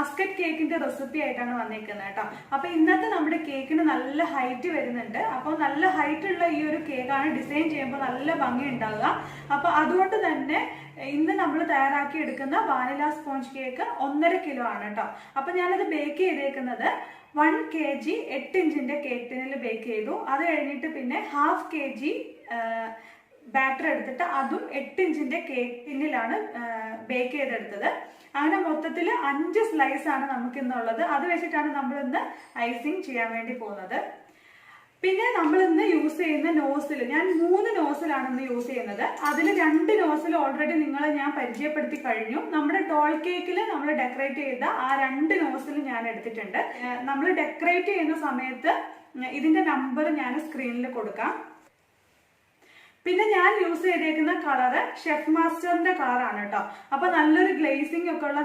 Basket കേക്കിന്റെ recipe ആയിട്ടാണ് വന്നിരിക്കുന്നത് കേട്ടോ. അപ്പൊ ഇന്നത്തെ നമ്മുടെ കേക്കിന് നല്ല ഹൈറ്റ് വരുന്നുണ്ട്. അപ്പോൾ നല്ല ഹൈറ്റ് ഉള്ള ഈ ഒരു കേക്കാണ് ഡിസൈൻ ചെയ്യുമ്പോൾ നല്ല ഭംഗി ഉണ്ടാവുക. അപ്പൊ അതുകൊണ്ട് തന്നെ ഇന്ന് നമ്മൾ തയ്യാറാക്കി എടുക്കുന്ന വാനില സ്പോഞ്ച് കേക്ക് 1.5 കിലോ ആണ് കേട്ടോ. അപ്പൊ ഞാനത് ബേക്ക് ചെയ്തേക്കുന്നത് 1 kg 8 ഇഞ്ചിന്റെ കേക്ക് ടിന്നിൽ ബേക്ക് ചെയ്തു. അത് കഴിഞ്ഞിട്ട് പിന്നെ 1/2 kg ബാറ്റർ എടുത്തിട്ട് അതും 8 ഇഞ്ചിന്റെ കേക്ക് ടിന്നിലാണ് ബേക്ക് ചെയ്തെടുത്തത്. അങ്ങനെ മൊത്തത്തിൽ 5 സ്ലൈസ് ആണ് നമുക്ക് ഇന്നുള്ളത്. അത് വെച്ചിട്ടാണ് നമ്മൾ ഇന്ന് ഐസിങ് ചെയ്യാൻ വേണ്ടി പോകുന്നത്. പിന്നെ നമ്മൾ ഇന്ന് യൂസ് ചെയ്യുന്ന നോസിൽ ഞാൻ 3 നോസിലാണ് ഇന്ന് യൂസ് ചെയ്യുന്നത്. അതിൽ 2 നോസിൽ ഓൾറെഡി നിങ്ങളെ ഞാൻ പരിചയപ്പെടുത്തി കഴിഞ്ഞു. നമ്മുടെ ടോൾ കേക്കിൽ നമ്മൾ ഡെക്കറേറ്റ് ചെയ്ത ആ 2 നോസിൽ ഞാൻ എടുത്തിട്ടുണ്ട്. നമ്മൾ ഡെക്കറേറ്റ് ചെയ്യുന്ന സമയത്ത് ഇതിന്റെ നമ്പർ ഞാൻ സ്ക്രീനിൽ കൊടുക്കാം. പിന്നെ ഞാൻ യൂസ് ചെയ്തേക്കുന്ന കളറ് ഷെഫ് മാസ്റ്ററിന്റെ കളറാണ് കേട്ടോ. അപ്പൊ നല്ലൊരു ഗ്ലേസിംഗ് ഒക്കെ ഉള്ള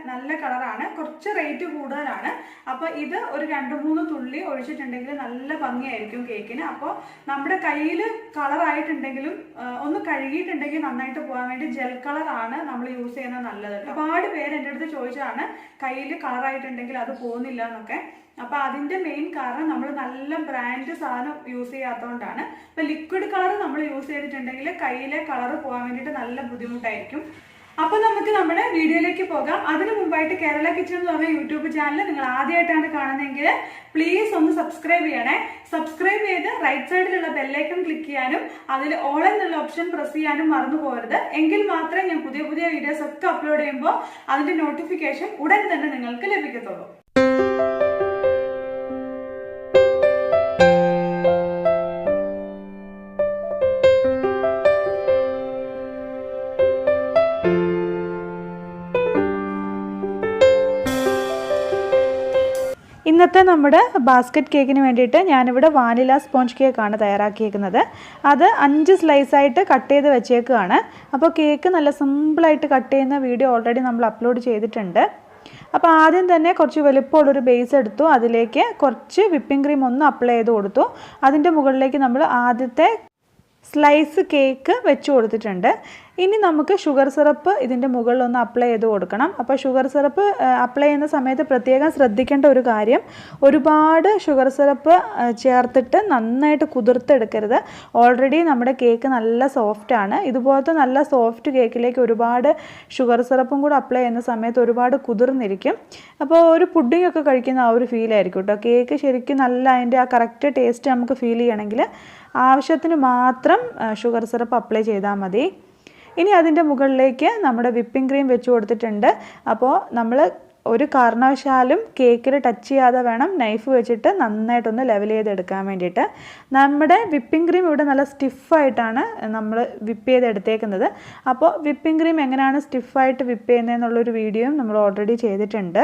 നല്ല കളറാണ്. കുറച്ച് റേറ്റ് കൂടുതലാണ്. അപ്പൊ ഇത് ഒരു 2-3 തുള്ളി ഒഴിച്ചിട്ടുണ്ടെങ്കിൽ നല്ല ഭംഗിയായിരിക്കും കേക്കിന്. അപ്പോൾ നമ്മുടെ കയ്യിൽ കളറായിട്ടുണ്ടെങ്കിലും ഒന്ന് കഴുകിയിട്ടുണ്ടെങ്കിൽ നന്നായിട്ട് പോകാൻ വേണ്ടി ജെൽ കളറാണ് നമ്മൾ യൂസ് ചെയ്യുന്നത് നല്ലത്. ഒരുപാട് പേര് എൻ്റെ അടുത്ത് ചോദിച്ചാണ് കയ്യിൽ കളറായിട്ടുണ്ടെങ്കിൽ അത് പോകുന്നില്ല എന്നൊക്കെ. അപ്പൊ അതിന്റെ മെയിൻ കാരണം നമ്മൾ നല്ല ബ്രാൻഡ് സാധനം യൂസ് ചെയ്യാത്തതുകൊണ്ടാണ്. അപ്പൊ ലിക്വിഡ് കളർ നമ്മൾ യൂസ് ചെയ്തിട്ടുണ്ടെങ്കിൽ കയ്യിലെ കളർ പോകാൻ വേണ്ടിയിട്ട് നല്ല ബുദ്ധിമുട്ടായിരിക്കും. അപ്പൊ നമുക്ക് നമ്മുടെ വീഡിയോയിലേക്ക് പോകാം. അതിനു മുമ്പായിട്ട് കേരള കിച്ചൺ എന്ന് പറഞ്ഞ യൂട്യൂബ് ചാനൽ നിങ്ങൾ ആദ്യമായിട്ടാണ് കാണുന്നതെങ്കിൽ പ്ലീസ് ഒന്ന് സബ്സ്ക്രൈബ് ചെയ്യണേ. സബ്സ്ക്രൈബ് ചെയ്ത് റൈറ്റ് സൈഡിലുള്ള ബെല്ലൈക്കൺ ക്ലിക്ക് ചെയ്യാനും അതിൽ ഓൾ എന്നുള്ള ഓപ്ഷൻ പ്രസ് ചെയ്യാനും മറന്നു പോകരുത്. എങ്കിൽ മാത്രമേ ഞാൻ പുതിയ വീഡിയോസ് ഒക്കെ അപ്ലോഡ് ചെയ്യുമ്പോൾ അതിന്റെ നോട്ടിഫിക്കേഷൻ ഉടൻ തന്നെ നിങ്ങൾക്ക് ലഭിക്കത്തുള്ളൂ. ഇന്നത്തെ നമ്മുടെ ബാസ്ക്കറ്റ് കേക്കിന് വേണ്ടിയിട്ട് ഞാനിവിടെ വാനില സ്പോഞ്ച് കേക്കാണ് തയ്യാറാക്കിയേക്കുന്നത്. അത് 5 സ്ലൈസായിട്ട് കട്ട് ചെയ്ത് വെച്ചേക്കുകയാണ്. അപ്പോൾ കേക്ക് നല്ല സിമ്പിളായിട്ട് കട്ട് ചെയ്യുന്ന വീഡിയോ ഓൾറെഡി നമ്മൾ അപ്ലോഡ് ചെയ്തിട്ടുണ്ട്. അപ്പോൾ ആദ്യം തന്നെ കുറച്ച് വലുപ്പമുള്ളൊരു ബേസ് എടുത്തു. അതിലേക്ക് കുറച്ച് വിപ്പിംഗ് ക്രീം ഒന്ന് അപ്ലൈ ചെയ്ത് കൊടുത്തു. അതിൻ്റെ മുകളിലേക്ക് നമ്മൾ ആദ്യത്തെ സ്ലൈസ് കേക്ക് വെച്ച് കൊടുത്തിട്ടുണ്ട്. ഇനി നമുക്ക് ഷുഗർ സിറപ്പ് ഇതിൻ്റെ മുകളിൽ ഒന്ന് അപ്ലൈ ചെയ്ത് കൊടുക്കണം. അപ്പോൾ ഷുഗർ സിറപ്പ് അപ്ലൈ ചെയ്യുന്ന സമയത്ത് പ്രത്യേകം ശ്രദ്ധിക്കേണ്ട ഒരു കാര്യം, ഒരുപാട് ഷുഗർ സിറപ്പ് ചേർത്തിട്ട് നന്നായിട്ട് കുതിർത്തെടുക്കരുത്. ഓൾറെഡി നമ്മുടെ കേക്ക് നല്ല സോഫ്റ്റാണ്. ഇതുപോലത്തെ നല്ല സോഫ്റ്റ് കേക്കിലേക്ക് ഒരുപാട് ഷുഗർ സിറപ്പും കൂടെ അപ്ലൈ ചെയ്യുന്ന സമയത്ത് ഒരുപാട് കുതിർന്നിരിക്കും. അപ്പോൾ ഒരു പുഡിംഗ് ഒക്കെ കഴിക്കുന്ന ആ ഒരു ഫീലായിരിക്കും കേട്ടോ. കേക്ക് ശരിക്കും നല്ല അതിൻ്റെ ആ കറക്റ്റ് ടേസ്റ്റ് നമുക്ക് ഫീൽ ചെയ്യണമെങ്കിൽ ആവശ്യത്തിന് മാത്രം ഷുഗർ സിറപ്പ് അപ്ലൈ ചെയ്താൽ മതി. ഇനി അതിൻ്റെ മുകളിലേക്ക് നമ്മുടെ വിപ്പിംഗ് ക്രീം വെച്ച് കൊടുത്തിട്ടുണ്ട്. അപ്പോൾ നമ്മൾ ഒരു കാരണവശാലും കേക്കിൽ ടച്ച് ചെയ്യാതെ വേണം നൈഫ് വെച്ചിട്ട് നന്നായിട്ടൊന്ന് ലെവൽ ചെയ്തെടുക്കാൻ വേണ്ടിയിട്ട്. നമ്മുടെ വിപ്പിംഗ് ക്രീം ഇവിടെ നല്ല സ്റ്റിഫായിട്ടാണ് നമ്മൾ വിപ്പ് ചെയ്തെടുത്തേക്കുന്നത്. അപ്പോൾ വിപ്പിംഗ് ക്രീം എങ്ങനെയാണ് സ്റ്റിഫായിട്ട് വിപ്പ് ചെയ്യുന്നതെന്നുള്ളൊരു വീഡിയോയും നമ്മൾ ഓൾറെഡി ചെയ്തിട്ടുണ്ട്.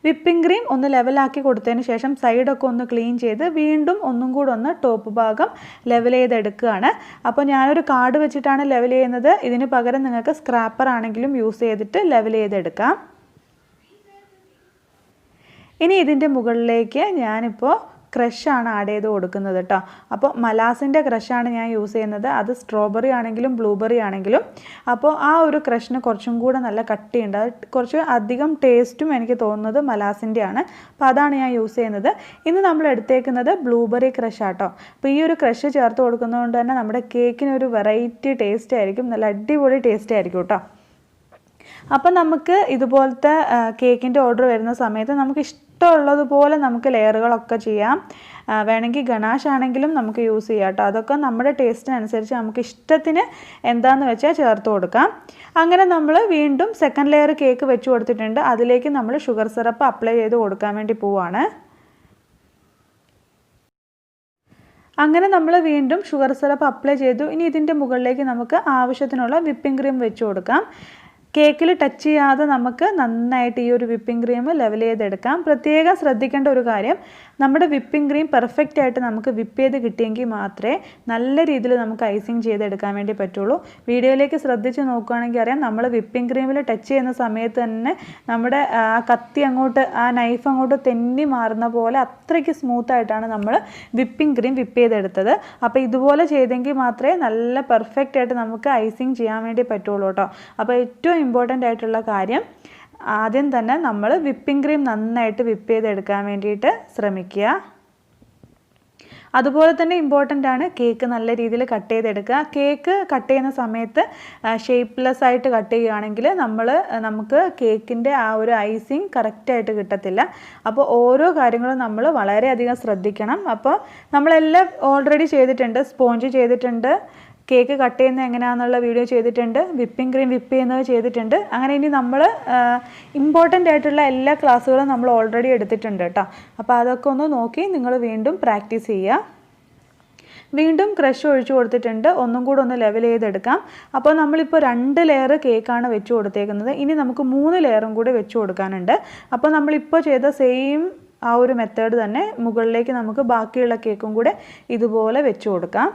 വിപ്പിംഗ് ക്രീം ഒന്ന് ലെവലാക്കി കൊടുത്തതിന് ശേഷം സൈഡൊക്കെ ഒന്ന് ക്ലീൻ ചെയ്ത് വീണ്ടും ഒന്നും കൂടെ ഒന്ന് ടോപ്പ് ഭാഗം ലെവൽ ചെയ്തെടുക്കുകയാണ്. അപ്പോൾ ഞാനൊരു കാർഡ് വെച്ചിട്ടാണ് ലെവൽ ചെയ്യുന്നത്. ഇതിന് പകരം നിങ്ങൾക്ക് സ്ക്രാപ്പർ ആണെങ്കിലും യൂസ് ചെയ്തിട്ട് ലെവൽ ചെയ്തെടുക്കാം. ഇനി ഇതിൻ്റെ മുകളിലേക്ക് ഞാനിപ്പോൾ ക്രഷാണ് ആഡ് ചെയ്ത് കൊടുക്കുന്നത് കേട്ടോ. അപ്പോൾ മലാസിൻ്റെ ക്രഷാണ് ഞാൻ യൂസ് ചെയ്യുന്നത്. അത് സ്ട്രോബെറി ആണെങ്കിലും ബ്ലൂബെറി ആണെങ്കിലും. അപ്പോൾ ആ ഒരു ക്രഷിന് കുറച്ചും കൂടെ നല്ല കട്ടിയുണ്ട്. അത് കുറച്ച് അധികം ടേസ്റ്റും എനിക്ക് തോന്നുന്നത് മലാസിൻ്റെയാണ്. അപ്പോൾ അതാണ് ഞാൻ യൂസ് ചെയ്യുന്നത്. ഇന്ന് നമ്മൾ എടുത്തേക്കുന്നത് ബ്ലൂബെറി ക്രഷാട്ടോ. അപ്പോൾ ഈ ഒരു ക്രഷ് ചേർത്ത് കൊടുക്കുന്നതുകൊണ്ട് തന്നെ നമ്മുടെ കേക്കിനൊരു വെറൈറ്റി ടേസ്റ്റ് ആയിരിക്കും. നല്ല അടിപൊളി ടേസ്റ്റ് ആയിരിക്കും കേട്ടോ. അപ്പം നമുക്ക് ഇതുപോലത്തെ കേക്കിൻ്റെ ഓർഡർ വരുന്ന സമയത്ത് നമുക്ക് ഇഷ്ടമുള്ളതുപോലെ നമുക്ക് ലെയറുകളൊക്കെ ചെയ്യാം. വേണമെങ്കിൽ ഗണാഷ് ആണെങ്കിലും നമുക്ക് യൂസ് ചെയ്യാം കേട്ടോ. അതൊക്കെ നമ്മുടെ ടേസ്റ്റിനനുസരിച്ച് നമുക്ക് ഇഷ്ടത്തിന് എന്താണെന്ന് വെച്ചാൽ ചേർത്ത് കൊടുക്കാം. അങ്ങനെ നമ്മൾ വീണ്ടും സെക്കൻഡ് ലെയർ കേക്ക് വെച്ച് കൊടുത്തിട്ടുണ്ട്. അതിലേക്ക് നമ്മൾ ഷുഗർ സിറപ്പ് അപ്ലൈ ചെയ്ത് കൊടുക്കാൻ വേണ്ടി പോവാണ്. അങ്ങനെ നമ്മൾ വീണ്ടും ഷുഗർ സിറപ്പ് അപ്ലൈ ചെയ്തു. ഇനി ഇതിൻ്റെ മുകളിലേക്ക് നമുക്ക് ആവശ്യത്തിനുള്ള വിപ്പിംഗ് ക്രീം വെച്ച് കൊടുക്കാം. കേക്കിൽ ടച്ച് ചെയ്യാതെ നമുക്ക് നന്നായിട്ട് ഈ ഒരു വിപ്പിംഗ് ക്രീം ലെവൽ ചെയ്തെടുക്കാം. പ്രത്യേകം ശ്രദ്ധിക്കേണ്ട ഒരു കാര്യം, നമ്മുടെ വിപ്പിംഗ് ക്രീം പെർഫെക്റ്റ് ആയിട്ട് നമുക്ക് വിപ്പ് ചെയ്ത് കിട്ടിയെങ്കിൽ മാത്രമേ നല്ല രീതിയിൽ നമുക്ക് ഐസിങ് ചെയ്തെടുക്കാൻ വേണ്ടി പറ്റുള്ളൂ. വീഡിയോയിലേക്ക് ശ്രദ്ധിച്ച് നോക്കുകയാണെങ്കിൽ അറിയാം, നമ്മൾ വിപ്പിംഗ് ക്രീമിൽ ടച്ച് ചെയ്യുന്ന സമയത്ത് തന്നെ നമ്മുടെ ആ കത്തി അങ്ങോട്ട്, ആ നൈഫ് അങ്ങോട്ട് തെന്നി മാറുന്ന പോലെ അത്രയ്ക്ക് സ്മൂത്തായിട്ടാണ് നമ്മൾ വിപ്പിംഗ് ക്രീം വിപ്പ് ചെയ്തെടുത്തത്. അപ്പോൾ ഇതുപോലെ ചെയ്തെങ്കിൽ മാത്രമേ നല്ല പെർഫെക്റ്റ് ആയിട്ട് നമുക്ക് ഐസിങ് ചെയ്യാൻ വേണ്ടി പറ്റുള്ളൂ കേട്ടോ. അപ്പോൾ ഏറ്റവും ഇമ്പോർട്ടൻ്റ് ആയിട്ടുള്ള കാര്യം, ആദ്യം തന്നെ നമ്മൾ വിപ്പിംഗ് ക്രീം നന്നായിട്ട് വിപ്പ് ചെയ്തെടുക്കാൻ വേണ്ടിയിട്ട് ശ്രമിക്കുക. അതുപോലെ തന്നെ ഇമ്പോർട്ടൻ്റ് ആണ് കേക്ക് നല്ല രീതിയിൽ കട്ട് ചെയ്തെടുക്കുക. കേക്ക് കട്ട് ചെയ്യുന്ന സമയത്ത് ഷേപ്പ്ലെസ് ആയിട്ട് കട്ട് ചെയ്യുകയാണെങ്കിൽ നമുക്ക് കേക്കിൻ്റെ ആ ഒരു ഐസിങ് കറക്റ്റായിട്ട് കിട്ടത്തില്ല. അപ്പോൾ ഓരോ കാര്യങ്ങളും നമ്മൾ വളരെയധികം ശ്രദ്ധിക്കണം. അപ്പോൾ നമ്മളെല്ലാം ഓൾറെഡി ചെയ്തിട്ടുണ്ട്. സ്പോഞ്ച് ചെയ്തിട്ടുണ്ട്, കേക്ക് കട്ട് ചെയ്യുന്നത് എങ്ങനെയാണെന്നുള്ള വീഡിയോ ചെയ്തിട്ടുണ്ട്, വിപ്പിംഗ് ക്രീം വിപ്പ് ചെയ്യുന്നത് ചെയ്തിട്ടുണ്ട്. അങ്ങനെ ഇനി നമ്മൾ ഇമ്പോർട്ടൻ്റ് ആയിട്ടുള്ള എല്ലാ ക്ലാസ്സുകളും നമ്മൾ ഓൾറെഡി എടുത്തിട്ടുണ്ട് കേട്ടോ. അപ്പോൾ അതൊക്കെ ഒന്ന് നോക്കി നിങ്ങൾ വീണ്ടും പ്രാക്ടീസ് ചെയ്യുക. വീണ്ടും ക്രഷ് ഒഴിച്ചു കൊടുത്തിട്ടുണ്ട്. ഒന്നും കൂടെ ഒന്ന് ലെവൽ ചെയ്തെടുക്കാം. അപ്പോൾ നമ്മളിപ്പോൾ 2 ലെയർ കേക്കാണ് വെച്ച് കൊടുത്തേക്കുന്നത്. ഇനി നമുക്ക് 3 ലെയറും കൂടി വെച്ച് കൊടുക്കാനുണ്ട്. അപ്പോൾ നമ്മളിപ്പോൾ ചെയ്ത സെയിം ആ ഒരു മെത്തേഡ് തന്നെ മുകളിലേക്ക് നമുക്ക് ബാക്കിയുള്ള കേക്കും കൂടെ ഇതുപോലെ വെച്ച് കൊടുക്കാം.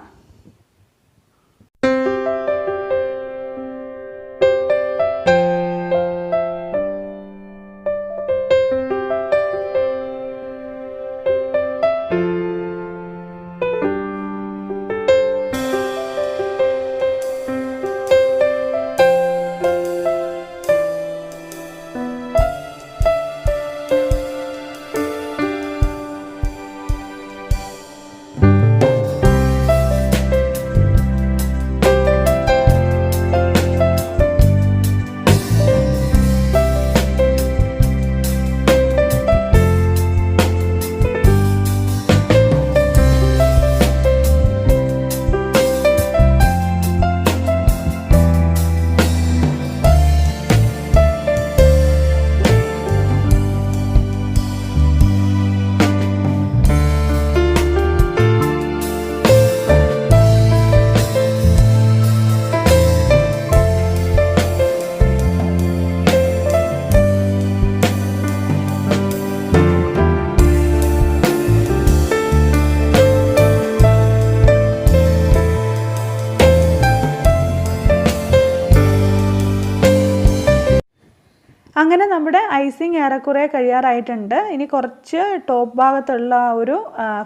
അങ്ങനെ നമ്മുടെ ഐസിങ് ഏറെക്കുറെ കഴിയാറായിട്ടുണ്ട്. ഇനി കുറച്ച് ടോപ്പ് ഭാഗത്തുള്ള ഒരു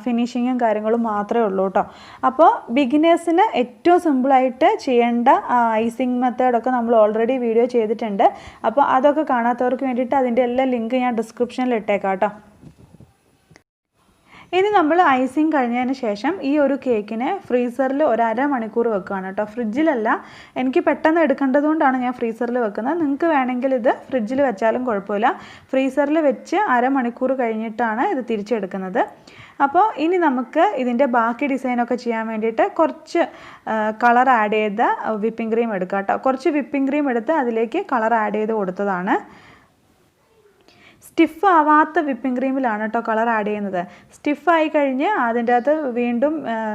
ഫിനിഷിങ്ങും കാര്യങ്ങളും മാത്രമേ ഉള്ളൂ കേട്ടോ. അപ്പോൾ ബിഗിനേഴ്സിന് ഏറ്റവും സിമ്പിളായിട്ട് ചെയ്യേണ്ട ഐസിങ് മെത്തേഡൊക്കെ നമ്മൾ ഓൾറെഡി വീഡിയോ ചെയ്തിട്ടുണ്ട്. അപ്പോൾ അതൊക്കെ കാണാത്തവർക്ക് വേണ്ടിയിട്ട് അതിൻ്റെ എല്ലാ ലിങ്ക് ഞാൻ ഡിസ്ക്രിപ്ഷനിൽ ഇട്ടേക്കാം കേട്ടോ. ഇനി നമ്മൾ ഐസിങ് കഴിഞ്ഞതിന് ശേഷം ഈ ഒരു കേക്കിനെ ഫ്രീസറിൽ ഒരു അരമണിക്കൂർ വെക്കുകയാണ് കേട്ടോ. ഫ്രിഡ്ജിലല്ല, എനിക്ക് പെട്ടെന്ന് എടുക്കേണ്ടതുകൊണ്ടാണ് ഞാൻ ഫ്രീസറിൽ വെക്കുന്നത്. നിങ്ങൾക്ക് വേണമെങ്കിൽ ഇത് ഫ്രിഡ്ജിൽ വെച്ചാലും കുഴപ്പമില്ല. ഫ്രീസറിൽ വെച്ച് അരമണിക്കൂർ കഴിഞ്ഞിട്ടാണ് ഇത് തിരിച്ചെടുക്കുന്നത്. അപ്പോൾ ഇനി നമുക്ക് ഇതിൻ്റെ ബാക്കി ഡിസൈനൊക്കെ ചെയ്യാൻ വേണ്ടിയിട്ട് കുറച്ച് കളർ ആഡ് ചെയ്ത വിപ്പിംഗ് ക്രീം എടുക്കാം കേട്ടോ. കുറച്ച് വിപ്പിംഗ് ക്രീം എടുത്ത് അതിലേക്ക് കളർ ആഡ് ചെയ്ത് കൊടുത്തതാണ്. സ്റ്റിഫ് ആവാത്ത വിപ്പിംഗ് ക്രീമിലാണ് കേട്ടോ കളർ ആഡ് ചെയ്യുന്നത്. സ്റ്റിഫായി കഴിഞ്ഞ് അതിൻ്റെ അകത്ത് വീണ്ടും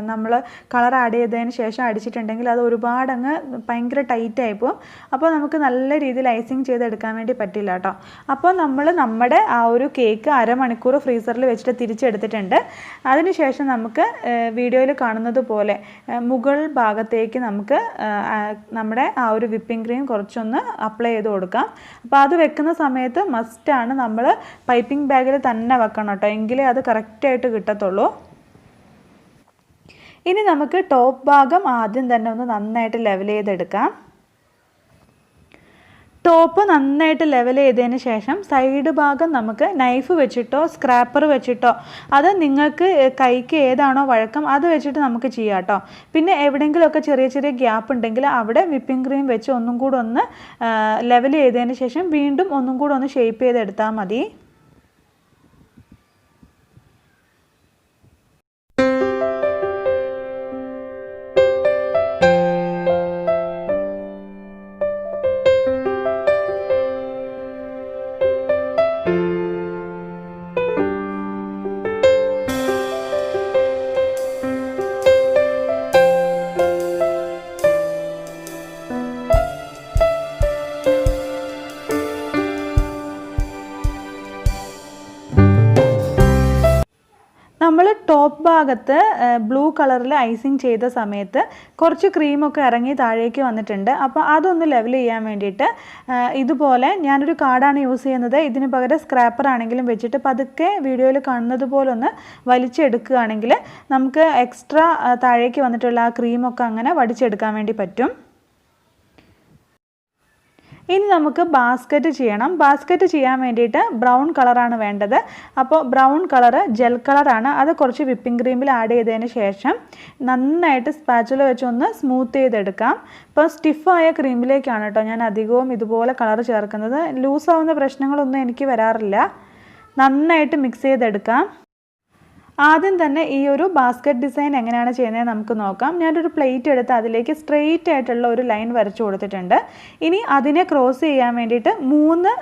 നമ്മൾ കളർ ആഡ് ചെയ്തതിന് ശേഷം അടിച്ചിട്ടുണ്ടെങ്കിൽ അത് ഒരുപാട് അങ്ങ് ഭയങ്കര ടൈറ്റായി പോകും. അപ്പോൾ നമുക്ക് നല്ല രീതിയിൽ ഐസിങ് ചെയ്തെടുക്കാൻ വേണ്ടി പറ്റില്ല കേട്ടോ. അപ്പോൾ നമ്മുടെ ആ ഒരു കേക്ക് അരമണിക്കൂർ ഫ്രീസറിൽ വെച്ചിട്ട് തിരിച്ചെടുത്തിട്ടുണ്ട്. അതിനുശേഷം നമുക്ക് വീഡിയോയിൽ കാണുന്നത് പോലെ മുകൾ ഭാഗത്തേക്ക് നമുക്ക് നമ്മുടെ ആ ഒരു വിപ്പിംഗ് ക്രീം കുറച്ചൊന്ന് അപ്ലൈ ചെയ്ത് കൊടുക്കാം. അപ്പോൾ അത് വെക്കുന്ന സമയത്ത് മസ്റ്റാണ് നമ്മൾ പൈപ്പിംഗ് ബാഗിൽ തന്നെ വെക്കണം കേട്ടോ, എങ്കിലേ അത് കറക്റ്റായിട്ട് കിട്ടത്തുള്ളൂ. ഇനി നമുക്ക് ടോപ്പ് ഭാഗം ആദ്യം തന്നെ ഒന്ന് നന്നായിട്ട് ലെവൽ ചെയ്തെടുക്കാം. ടോപ്പ് നന്നായിട്ട് ലെവൽ ചെയ്തതിന് ശേഷം സൈഡ് ഭാഗം നമുക്ക് നൈഫ് വെച്ചിട്ടോ സ്ക്രാപ്പർ വെച്ചിട്ടോ, അത് നിങ്ങൾക്ക് കൈക്ക് ഏതാണോ വഴക്കം അത് വെച്ചിട്ട് നമുക്ക് ചെയ്യാം കേട്ടോ. പിന്നെ എവിടെയെങ്കിലുമൊക്കെ ചെറിയ ചെറിയ ഗ്യാപ്പ് ഉണ്ടെങ്കിൽ അവിടെ വിപ്പിംഗ് ക്രീം വെച്ച് ഒന്നും കൂടെ ഒന്ന് ലെവൽ ചെയ്തതിന് ശേഷം വീണ്ടും ഒന്നും കൂടെ ഒന്ന് ഷേപ്പ് ചെയ്തെടുത്താൽ മതി. നമ്മൾ ടോപ്പ് ഭാഗത്ത് ബ്ലൂ കളറിൽ ഐസിങ് ചെയ്ത സമയത്ത് കുറച്ച് ക്രീമൊക്കെ ഇറങ്ങി താഴേക്ക് വന്നിട്ടുണ്ട്. അപ്പോൾ അതൊന്ന് ലെവൽ ചെയ്യാൻ വേണ്ടിയിട്ട് ഇതുപോലെ ഞാനൊരു കാർഡാണ് യൂസ് ചെയ്യുന്നത്. ഇതിന് പകരം സ്ക്രാപ്പർ ആണെങ്കിലും വെച്ചിട്ട് പതുക്കെ വീഡിയോയിൽ കാണുന്നത് പോലെ ഒന്ന് വലിച്ചെടുക്കുകയാണെങ്കിൽ നമുക്ക് എക്സ്ട്രാ താഴേക്ക് വന്നിട്ടുള്ള ആ ക്രീമൊക്കെ അങ്ങനെ വടിച്ചെടുക്കാൻ വേണ്ടി പറ്റും. ഇനി നമുക്ക് ബാസ്ക്കറ്റ് ചെയ്യണം. ബാസ്ക്കറ്റ് ചെയ്യാൻ വേണ്ടിയിട്ട് ബ്രൗൺ കളറാണ് വേണ്ടത്. അപ്പോൾ ബ്രൗൺ കളറ് ജെൽ കളറാണ്. അത് കുറച്ച് വിപ്പിംഗ് ക്രീമിൽ ആഡ് ചെയ്തതിന് ശേഷം നന്നായിട്ട് സ്പാച്ചുല വെച്ച് ഒന്ന് സ്മൂത്ത് ചെയ്തെടുക്കാം. ഇപ്പോൾ സ്റ്റിഫായ ക്രീമിലേക്കാണ് കേട്ടോ ഞാൻ അധികവും ഇതുപോലെ കളർ ചേർക്കുന്നത്. ലൂസാവുന്ന പ്രശ്നങ്ങളൊന്നും എനിക്ക് വരാറില്ല. നന്നായിട്ട് മിക്സ് ചെയ്തെടുക്കാം. ആദ്യം തന്നെ ഈ ഒരു ബാസ്ക്കറ്റ് ഡിസൈൻ എങ്ങനെയാണ് ചെയ്യുന്നത് നമുക്ക് നോക്കാം. ഞാനൊരു പ്ലേറ്റ് എടുത്ത് അതിലേക്ക് സ്ട്രെയിറ്റ് ആയിട്ടുള്ള ഒരു ലൈൻ വരച്ചു കൊടുത്തിട്ടുണ്ട്. ഇനി അതിനെ ക്രോസ് ചെയ്യാൻ വേണ്ടിയിട്ട് 3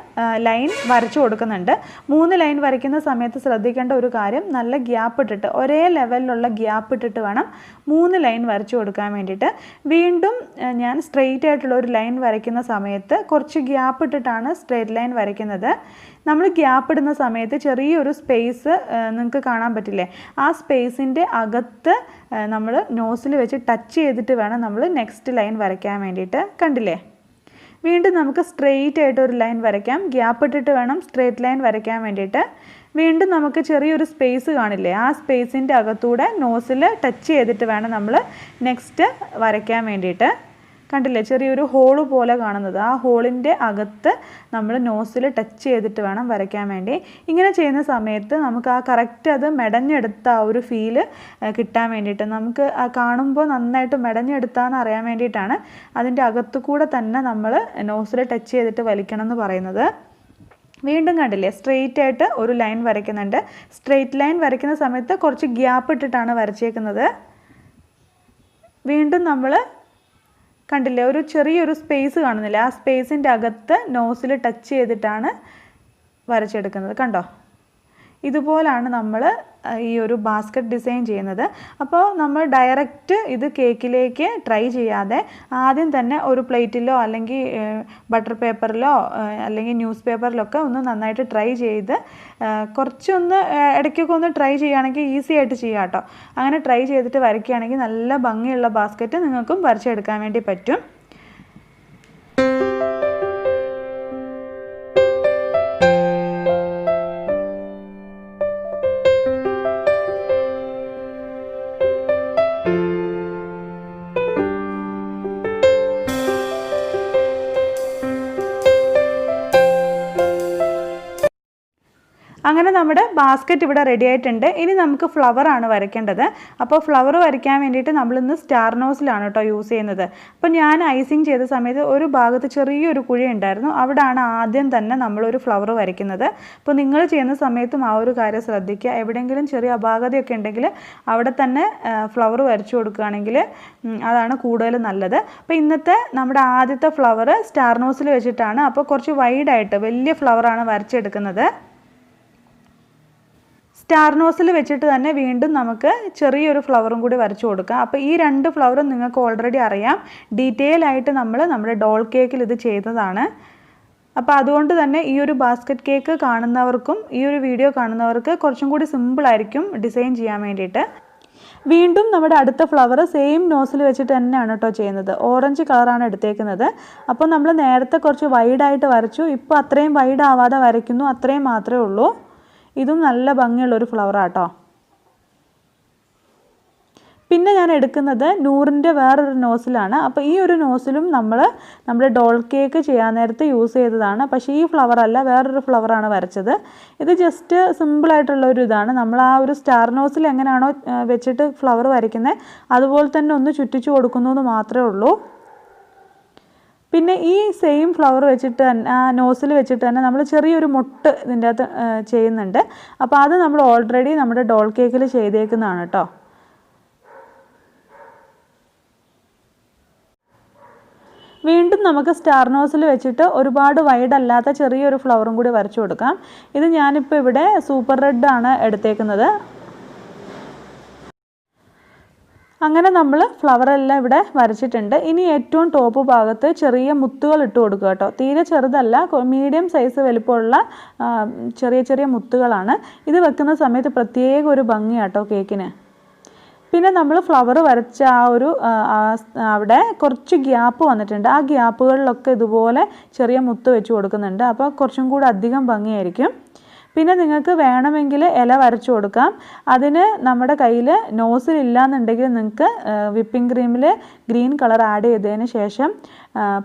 ലൈൻ വരച്ചു കൊടുക്കുന്നുണ്ട്. 3 ലൈൻ വരയ്ക്കുന്ന സമയത്ത് ശ്രദ്ധിക്കേണ്ട ഒരു കാര്യം, നല്ല ഗ്യാപ്പ് ഇട്ടിട്ട്, ഒരേ ലെവലിലുള്ള ഗ്യാപ്പ് ഇട്ടിട്ട് വേണം 3 ലൈൻ വരച്ചു കൊടുക്കാൻ വേണ്ടിയിട്ട്. വീണ്ടും ഞാൻ സ്ട്രെയിറ്റ് ആയിട്ടുള്ള ഒരു ലൈൻ വരയ്ക്കുന്ന സമയത്ത് കുറച്ച് ഗ്യാപ്പ് ഇട്ടിട്ടാണ് സ്ട്രെയിറ്റ് ലൈൻ വരയ്ക്കുന്നത്. നമ്മൾ ഗ്യാപ്പ് ഇടുന്ന സമയത്ത് ചെറിയൊരു സ്പേസ് നിങ്ങൾക്ക് കാണാൻ പറ്റില്ലേ, ആ സ്പേസിൻ്റെ അകത്ത് നമ്മൾ നോസിൽ വെച്ച് ടച്ച് ചെയ്തിട്ട് വേണം നമ്മൾ നെക്സ്റ്റ് ലൈൻ വരയ്ക്കാൻ വേണ്ടിയിട്ട്. കണ്ടില്ലേ? വീണ്ടും നമുക്ക് സ്ട്രെയിറ്റ് ആയിട്ട് ഒരു ലൈൻ വരയ്ക്കാം. ഗ്യാപ്പ് ഇട്ടിട്ട് വേണം സ്ട്രെയിറ്റ് ലൈൻ വരയ്ക്കാൻ വേണ്ടിയിട്ട്. വീണ്ടും നമുക്ക് ചെറിയൊരു സ്പേസ് കാണില്ലേ, ആ സ്പേസിൻ്റെ അകത്തൂടെ നോസിൽ ടച്ച് ചെയ്തിട്ട് വേണം നമ്മൾ നെക്സ്റ്റ് വരയ്ക്കാൻ വേണ്ടിയിട്ട്. കണ്ടില്ലേ, ചെറിയൊരു ഹോള് പോലെ കാണുന്നത്, ആ ഹോളിൻ്റെ അകത്ത് നമ്മൾ നോസിൽ ടച്ച് ചെയ്തിട്ട് വേണം വരയ്ക്കാൻ വേണ്ടി. ഇങ്ങനെ ചെയ്യുന്ന സമയത്ത് നമുക്ക് ആ കറക്റ്റ് അത് മെടഞ്ഞെടുത്ത ആ ഒരു ഫീല് കിട്ടാൻ വേണ്ടിയിട്ട്, നമുക്ക് കാണുമ്പോൾ നന്നായിട്ട് മെടഞ്ഞെടുത്താന്ന് അറിയാൻ വേണ്ടിയിട്ടാണ് അതിൻ്റെ അകത്തു കൂടെ തന്നെ നമ്മൾ നോസിൽ ടച്ച് ചെയ്തിട്ട് വലിക്കണം എന്ന് പറയുന്നത്. വീണ്ടും കണ്ടില്ലേ, സ്ട്രെയിറ്റ് ആയിട്ട് ഒരു ലൈൻ വരയ്ക്കുന്നുണ്ട്. സ്ട്രെയിറ്റ് ലൈൻ വരയ്ക്കുന്ന സമയത്ത് കുറച്ച് ഗ്യാപ്പ് ഇട്ടിട്ടാണ് വരച്ചേക്കുന്നത്. വീണ്ടും നമ്മൾ കണ്ടില്ലേ, ഒരു ചെറിയൊരു സ്പേസ് കാണുന്നില്ല, ആ സ്പേസിൻ്റെ അകത്ത് നോസിൽ ടച്ച് ചെയ്തിട്ടാണ് വരച്ചെടുക്കുന്നത്. കണ്ടോ? ഇതുപോലാണ് നമ്മൾ ഈ ഒരു ബാസ്ക്കറ്റ് ഡിസൈൻ ചെയ്യുന്നത്. അപ്പോൾ നമ്മൾ ഡയറക്റ്റ് ഇത് കേക്കിലേക്ക് ട്രൈ ചെയ്യാതെ ആദ്യം തന്നെ ഒരു പ്ലേറ്റിലോ അല്ലെങ്കിൽ ബട്ടർ പേപ്പറിലോ അല്ലെങ്കിൽ ന്യൂസ് പേപ്പറിലൊക്കെ ഒന്ന് നന്നായിട്ട് ട്രൈ ചെയ്ത് കുറച്ചൊന്ന് ഇടയ്ക്കൊക്കെ ഒന്ന് ട്രൈ ചെയ്യുകയാണെങ്കിൽ ഈസി ആയിട്ട് ചെയ്യാം കേട്ടോ. അങ്ങനെ ട്രൈ ചെയ്തിട്ട് വരയ്ക്കുകയാണെങ്കിൽ നല്ല ഭംഗിയുള്ള ബാസ്ക്കറ്റ് നിങ്ങൾക്കും വരച്ചെടുക്കാൻ വേണ്ടി പറ്റും. അങ്ങനെ നമ്മുടെ ബാസ്ക്കറ്റ് ഇവിടെ റെഡി ആയിട്ടുണ്ട്. ഇനി നമുക്ക് ഫ്ലവറാണ് വരയ്ക്കേണ്ടത്. അപ്പോൾ ഫ്ലവർ വരയ്ക്കാൻ വേണ്ടിയിട്ട് നമ്മളിന്ന് സ്റ്റാർ നോസിലാണ് കേട്ടോ യൂസ് ചെയ്യുന്നത്. അപ്പോൾ ഞാൻ ഐസിങ് ചെയ്ത സമയത്ത് ഒരു ഭാഗത്ത് ചെറിയൊരു കുഴി ഉണ്ടായിരുന്നു, അവിടെയാണ് ആദ്യം തന്നെ നമ്മളൊരു ഫ്ലവർ വരയ്ക്കുന്നത്. അപ്പോൾ നിങ്ങൾ ചെയ്യുന്ന സമയത്തും ആ ഒരു കാര്യം ശ്രദ്ധിക്കുക. എവിടെയെങ്കിലും ചെറിയ അപാകതയൊക്കെ ഉണ്ടെങ്കിൽ അവിടെ തന്നെ ഫ്ലവർ വരച്ചു കൊടുക്കുകയാണെങ്കിൽ അതാണ് കൂടുതൽ നല്ലത്. അപ്പോൾ ഇന്നത്തെ നമ്മുടെ ആദ്യത്തെ ഫ്ലവർ സ്റ്റാർ നോസിൽ വെച്ചിട്ടാണ്. അപ്പോൾ കുറച്ച് വൈഡായിട്ട് വലിയ ഫ്ലവറാണ് വരച്ചെടുക്കുന്നത്. സ്റ്റാർ നോസിൽ വെച്ചിട്ട് തന്നെ വീണ്ടും നമുക്ക് ചെറിയൊരു ഫ്ലവറും കൂടി വരച്ചു കൊടുക്കാം. അപ്പോൾ ഈ 2 ഫ്ലവറും നിങ്ങൾക്ക് ഓൾറെഡി അറിയാം, ഡീറ്റെയിൽ ആയിട്ട് നമ്മൾ നമ്മുടെ ഡോൾ കേക്കിൽ ഇത് ചെയ്തതാണ്. അപ്പോൾ അതുകൊണ്ട് തന്നെ ഈ ഒരു ബാസ്ക്കറ്റ് കേക്ക് കാണുന്നവർക്കും ഈ ഒരു വീഡിയോ കാണുന്നവർക്ക് കുറച്ചും കൂടി സിമ്പിളായിരിക്കും ഡിസൈൻ ചെയ്യാൻ വേണ്ടിയിട്ട്. വീണ്ടും നമ്മുടെ അടുത്ത ഫ്ലവർ സെയിം നോസിൽ വെച്ചിട്ട് തന്നെയാണ് കേട്ടോ ചെയ്യുന്നത്. ഓറഞ്ച് കളറാണ് എടുത്തേക്കുന്നത്. അപ്പോൾ നമ്മൾ നേരത്തെ കുറച്ച് വൈഡായിട്ട് വരച്ചു, ഇപ്പോൾ അത്രയും വൈഡ് ആവാതെ വരയ്ക്കുന്നു, അത്രയും മാത്രമേ ഉള്ളൂ. ഇതും നല്ല ഭംഗിയുള്ളൊരു ഫ്ലവറാണ് കേട്ടോ. പിന്നെ ഞാൻ എടുക്കുന്നത് നൂറിൻ്റെ വേറൊരു നോസിലാണ്. അപ്പോൾ ഈ ഒരു നോസിലും നമ്മുടെ ഡോൾ കേക്ക് ചെയ്യാൻ നേരത്ത് യൂസ് ചെയ്തതാണ്. പക്ഷേ ഈ ഫ്ലവർ അല്ല, വേറൊരു ഫ്ലവറാണ് വരച്ചത്. ഇത് ജസ്റ്റ് സിമ്പിളായിട്ടുള്ളൊരു ഇതാണ്. നമ്മൾ ആ ഒരു സ്റ്റാർ നോസിൽ എങ്ങനെയാണോ വെച്ചിട്ട് ഫ്ലവർ വരയ്ക്കുന്നത് അതുപോലെ തന്നെ ഒന്ന് ചുറ്റിച്ചു കൊടുക്കുന്നു എന്ന് മാത്രമേ ഉള്ളൂ. പിന്നെ ഈ സെയിം ഫ്ലവർ വെച്ചിട്ട് തന്നെ ആ നോസിൽ വെച്ചിട്ട് തന്നെ നമ്മൾ ചെറിയൊരു മുട്ട് ഇതിൻ്റെ അകത്ത് ചെയ്യുന്നുണ്ട്. അപ്പോൾ അത് നമ്മൾ ഓൾറെഡി നമ്മുടെ ഡോൾ കേക്കിൽ ചെയ്തേക്കുന്നതാണ് കേട്ടോ. വീണ്ടും നമുക്ക് സ്റ്റാർ നോസിൽ വെച്ചിട്ട് ഒരുപാട് വൈഡ് അല്ലാത്ത ചെറിയൊരു ഫ്ലവറും കൂടി വരച്ചു കൊടുക്കാം. ഇത് ഞാനിപ്പോൾ ഇവിടെ സൂപ്പർ റെഡ് ആണ് എടുത്തേക്കുന്നത്. അങ്ങനെ നമ്മൾ ഫ്ലവറെല്ലാം ഇവിടെ വരച്ചിട്ടുണ്ട്. ഇനി ഏറ്റവും ടോപ്പ് ഭാഗത്ത് ചെറിയ മുത്തുകൾ ഇട്ട് കൊടുക്കുക കേട്ടോ. തീരെ ചെറുതല്ല, മീഡിയം സൈസ് വലിപ്പമുള്ള ചെറിയ ചെറിയ മുത്തുകളാണ്. ഇത് വെക്കുന്ന സമയത്ത് പ്രത്യേക ഒരു ഭംഗിയാട്ടോ കേക്കിന്. പിന്നെ നമ്മൾ ഫ്ലവർ വരച്ച ആ ഒരു അവിടെ കുറച്ച് ഗ്യാപ്പ് വന്നിട്ടുണ്ട്. ആ ഗ്യാപ്പുകളിലൊക്കെ ഇതുപോലെ ചെറിയ മുത്ത് വെച്ച് കൊടുക്കുന്നുണ്ട്. അപ്പോൾ കുറച്ചും കൂടി അധികം ഭംഗിയായിരിക്കും. പിന്നെ നിങ്ങൾക്ക് വേണമെങ്കിൽ ഇല വരച്ചു കൊടുക്കാം. അതിന് നമ്മുടെ കയ്യിൽ നോസിലില്ല എന്നുണ്ടെങ്കിൽ നിങ്ങൾക്ക് വിപ്പിംഗ് ക്രീമിൽ ഗ്രീൻ കളർ ആഡ് ചെയ്തതിന് ശേഷം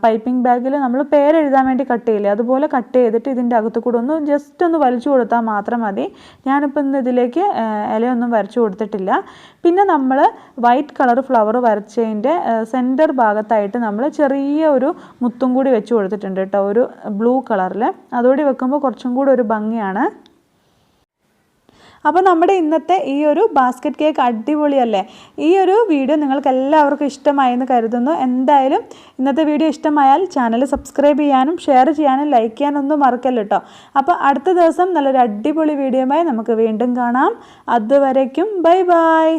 പൈപ്പിംഗ് ബാഗിൽ നമ്മൾ പേരെഴുതാൻ വേണ്ടി കട്ട് ചെയ്യില്ലേ, അതുപോലെ കട്ട് ചെയ്തിട്ട് ഇതിൻ്റെ അകത്ത് കൂടെ ഒന്ന് ജസ്റ്റ് ഒന്ന് വലിച്ചു കൊടുത്താൽ മാത്രം മതി. ഞാനിപ്പോൾ ഇന്ന് ഇതിലേക്ക് ഇലയൊന്നും വരച്ചു കൊടുത്തിട്ടില്ല. പിന്നെ നമ്മൾ വൈറ്റ് കളർ ഫ്ലവർ വരച്ചതിൻ്റെ സെൻറ്റർ ഭാഗത്തായിട്ട് നമ്മൾ ചെറിയ ഒരു മുത്തും കൂടി വെച്ച് കൊടുത്തിട്ടുണ്ട് കേട്ടോ, ഒരു ബ്ലൂ കളറിൽ. അതോടെ വെക്കുമ്പോൾ കുറച്ചും കൂടി ഒരു ഭംഗിയാണ്. അപ്പോൾ നമ്മുടെ ഇന്നത്തെ ഈ ഒരു ബാസ്ക്കറ്റ് കേക്ക് അടിപൊളിയല്ലേ? ഈ ഒരു വീഡിയോ നിങ്ങൾക്ക് എല്ലാവർക്കും ഇഷ്ടമായി എന്ന് കരുതുന്നു. എന്തായാലും ഇന്നത്തെ വീഡിയോ ഇഷ്ടമായാൽ ചാനൽ സബ്സ്ക്രൈബ് ചെയ്യാനും ഷെയർ ചെയ്യാനും ലൈക്ക് ചെയ്യാനും ഒന്നും മറക്കല്ല കേട്ടോ. അപ്പോൾ അടുത്ത ദിവസം നല്ലൊരു അടിപൊളി വീഡിയോയുമായി നമുക്ക് വീണ്ടും കാണാം. അതുവരേക്കും ബൈ ബൈ.